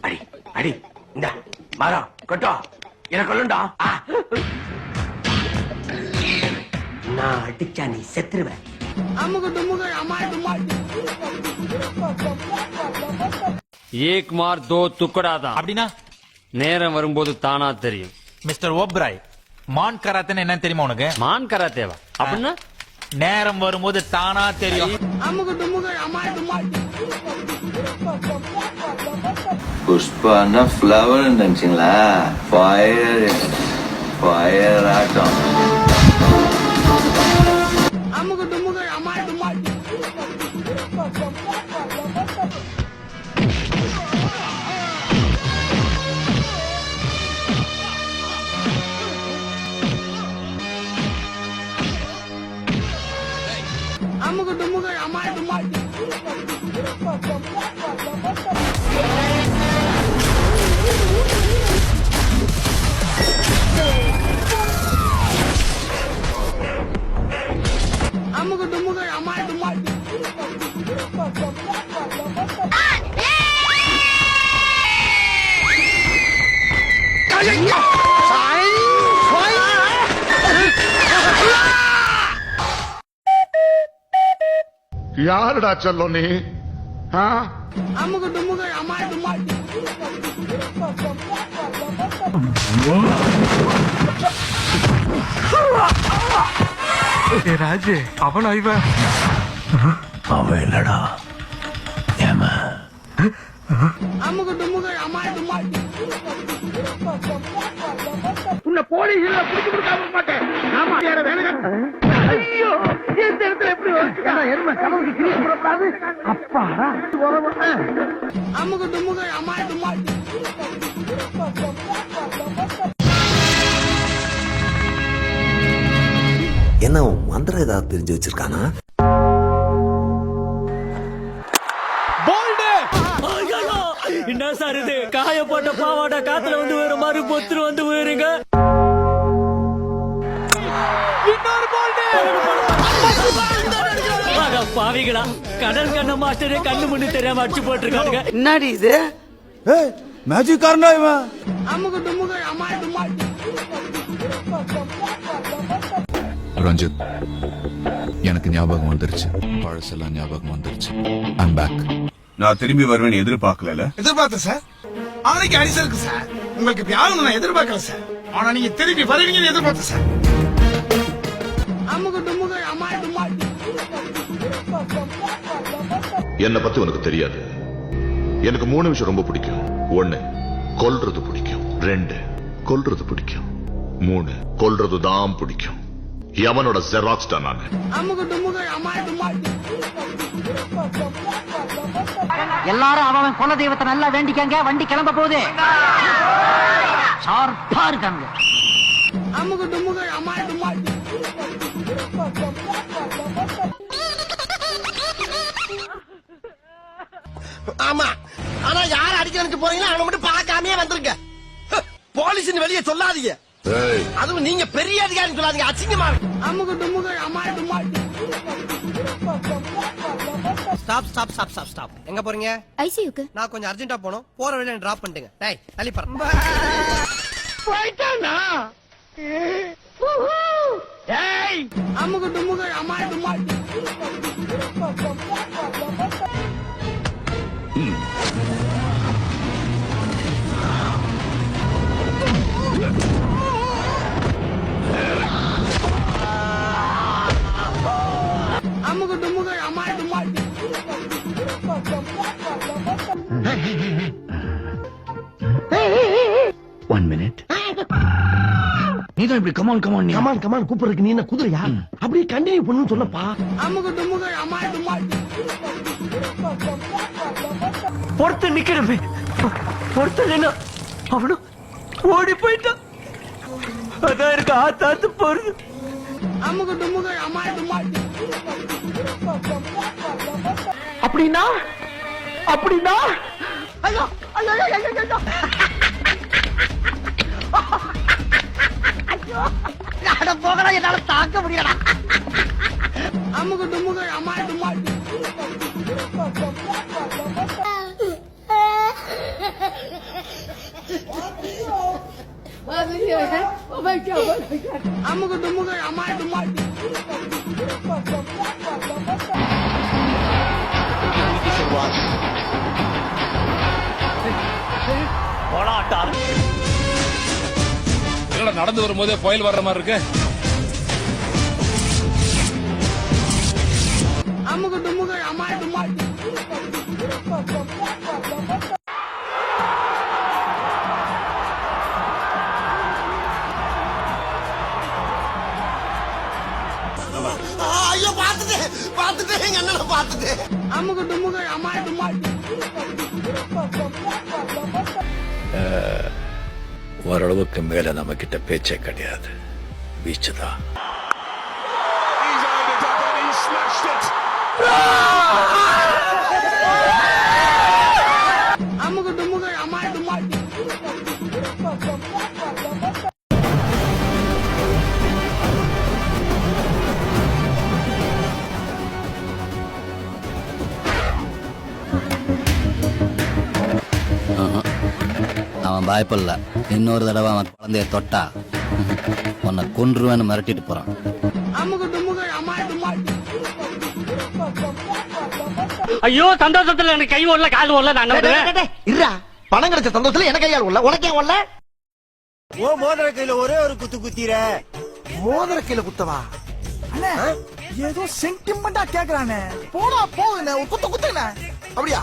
அடி அடி இந்த மரம் கொட்டோ எனக்கு கொள்ளுண்டா. நான் அடிச்சா நீ செத்துருவேன். ஏக் மார் தோ துக்கடா தான். அப்படின்னா நேரம் வரும்போது தானா தெரியும். மிஸ்டர் ஓப்ராய், மான் கராத்தேன்னு என்ன தெரியுமா உனக்கு? மான் கராத்தேவா அப்படின்னா? நேரம் வரும்போது தானா தெரியும். புஷ்பானா ஃப்ளவர் நினைச்சீங்களா? ஃபயர் ஃபயர் ஆட்டம். யாருடா சொல்லும் நீ? ராஜு அவன் இவன் அவன் இல்லடா ஏமா. உன்னை போலீஸ்ல புடிச்சு கொடுக்காம மாட்டேன். ஆமா யார வேணுங்க. ஐயோ இந்த இடத்துல எப்படி வச்சிருக்கா? எருமை கனவுக்கு கிரீஸ் போடக்கூடாது. அப்பா அம்முக தும்முக அம்மாய் தும்மாய். என்ன மந்திரம் ஏதாவது தெரிஞ்சு வச்சிருக்கானா? என்ன சார் இது? காயப்பட்ட பாவாடா காத்துல வந்து வேற மாதிரி பொத்துரு வந்து போயிருங்க. பாவிகளா, கடல் கண்ண மாஸ்டரே கண்ணு முன்னு தெரியாம அடிச்சு போட்டிருக்காங்க. என்னடி இது? மேஜிக் காரனா இவன். ரஞ்சித், எனக்கு ஞாபகம் வந்துருச்சு. பழசெல்லாம் ஞாபகம் வந்துருச்சு. I'm back. நான் திரும்பி வருவேன் எதிர்பார்க்கல. எதிர்பார்த்தேன் சார். ஆனைக்கு அரிசி இருக்கு சார். உங்களுக்கு இப்ப யாரும் நான் எதிர்பார்க்கல சார். ஆனா நீங்க திரும்பி வருவீங்கன்னு எதிர்பார்த்தேன் சார். என்னை பத்தி உனக்கு தெரியாது. எனக்கு 3 விஷயம் ரொம்ப பிடிக்கும். 1, கொல்றது பிடிக்கும். 2, கொல்றது பிடிக்கும். 3, கொல்றது தான் பிடிக்கும். யமனோட ஜெராக்ஸ் தான் நானு. எல்லாரும் அவன் குல தெய்வத்தை நல்லா வேண்டிக்கங்க. வண்டி கிளம்ப போகுது. ஷார்ப்பா இருக்காங்க. ஆமா, ஆனா யார் அடிக்கிறதுக்கு போறீங்களோ அவனை மட்டும் பார்க்காமயே வந்துருங்க. போலீஸ் வெளியே சொல்லாதீங்க. அதுவும் நீங்க பெரிய அதிகாரி சொல்லாதீங்க. அசிங்கமா stop stop stop stop stop. எங்க போறீங்க? ஐசியூக்கு. நான் கொஞ்சம் அர்ஜென்ட்டா போணும். போற வழியில டிராப் பண்ணிட்டுங்க. டேய் தள்ளி பாரு. போயிட்டானா? டேய் அமுக துமுக அமாய் துமாய். அமுக துமுக அமாய் துமாய். 1 minute. நீதான் இப்படி கமான் கமான் கமான் கமான் கூப்பிடுறதுக்கு நீ என்ன குதிரையா? அப்படியே கண்டினியூ பண்ணு சொல்லப்பா. அமுக துமுக அமாய் துமாய். பொறுத்து நிக்கணுமே. பொறுத்து நின்னா அவனும் ஓடி போயிட்டான். அதான் இருக்கு ஆத்தாத்து போறது. அமுக துமுக அமாய் துமாய். அப்படின்னா அப்படின்னா ஐயோ ஐயோ ஐயோ ஐயோ அட போகடா, என்னால தாக்க முடியலடா. அமுக துமுக அமாய் துமாய். அமுகு துமுகு அம்மாள் தும்மாள். நடந்து வரும்போதே புயல் வர்ற மாதிரி இருக்கு. அமுகு துமுகு அம்மாள் தும்மாள். ஐயோ பாத்துட்டேன் எங்க அண்ணனை பாத்துட்டேன். அமுகு துமுகு அம்மாள் தும்மாள். ஓரளவுக்கு மேல நம்ம கிட்ட பேச்சே கிடையாது, வீச்சுதான். அமுகு துமுகு அம்மாள் தும்மாள். அவன் பயப்படல. இன்னொரு தடவை அவன் குழந்தைய தொட்டா உன்னை கொன்றுவேன்னு மிரட்டிட்டு போறான். அமுகு துமுகு அம்மாள் தும்மாள். ஐயோ சந்தோஷத்துல எனக்கு கை ஓடல கால் ஓடல நான் இருடா, பணம் கிடைச்ச சந்தோஷத்துல எனக்கு கையால் உள்ள உனக்கே உள்ள. ஓ மோதிர கையில ஒரே ஒரு குத்து குத்திர. மோதிர கையில குத்தவா? ஏதோ சென்டிமெண்டா கேக்குறானே. போடா போகுண்ணே, ஒரு குத்து குத்துண்ணே. அப்படியா?